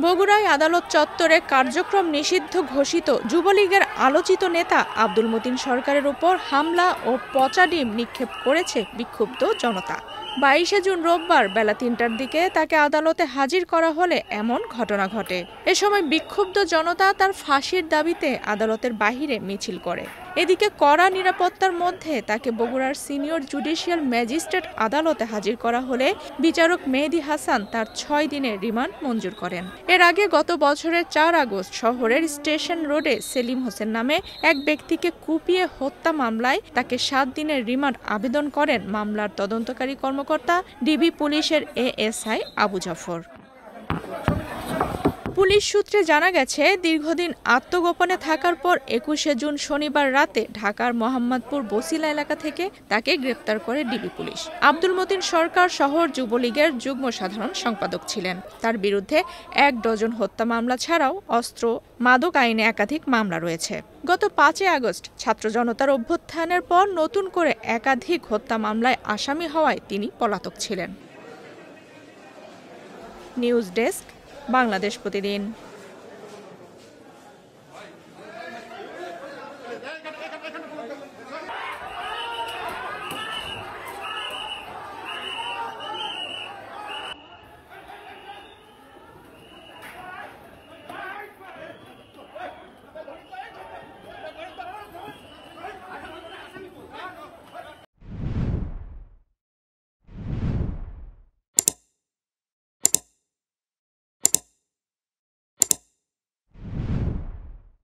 বগুড়ায় আদালত চত্বরে কার্যক্রম নিষিদ্ধ ঘোষিত যুবলীগের আলোচিত নেতা আব্দুল মতিন সরকারের উপর হামলা ও পচা ডিম নিক্ষেপ করেছে বিক্ষুব্ধ জনতা। 22 জুন রোববার বেলা ৩টার দিকে তাকে আদালতে হাজির করা হলে এমন ঘটনা ঘটে। এ সময় বিক্ষুব্ধ জনতা তার ফাঁসির দাবিতে আদালতের বাহিরে মিছিল করে। এদিকে কড়া নিরাপত্তার মধ্যে তাকে বগুড়ার সিনিয়র জুডিশিয়াল ম্যাজিস্ট্রেট আদালতে হাজির করা হলে বিচারক মেহেদী হাসান তার ৬ দিনের রিমান্ড মঞ্জুর করেন। এর আগে গত বছরের ৪ আগস্ট শহরের স্টেশন রোডে সেলিম হোসেন নামে এক ব্যক্তিকে কুপিয়ে হত্যা মামলায় তাকে ৭ দিনের রিমান্ড আবেদন করেন মামলার তদন্তকারী কর্মকর্তা ডিবি পুলিশের এএসআই আবু জাফর। পুলিশ সূত্রে জানা গেছে, দীর্ঘদিন আত্মগোপনে থাকার পর ২১ জুন শনিবার রাতে ঢাকার মোহাম্মদপুর বছিলা এলাকা থেকে তাকে গ্রেপ্তার করে ডিবি পুলিশ। আব্দুল মতিন সরকার শহর যুবলীগের যুগ্ম সাধারণ সম্পাদক ছিলেন। তার বিরুদ্ধে ১ ডজন হত্যা মামলা ছাড়াও অস্ত্র মাদক আইনে একাধিক মামলা রয়েছে। গত ৫ আগস্ট ছাত্র জনতার অভ্যুত্থানের পর নতুন করে একাধিক হত্যা মামলায় আসামি হওয়ায় তিনি পলাতক ছিলেন। নিউজ ডেস্ক, বাংলাদেশ প্রতিদিন।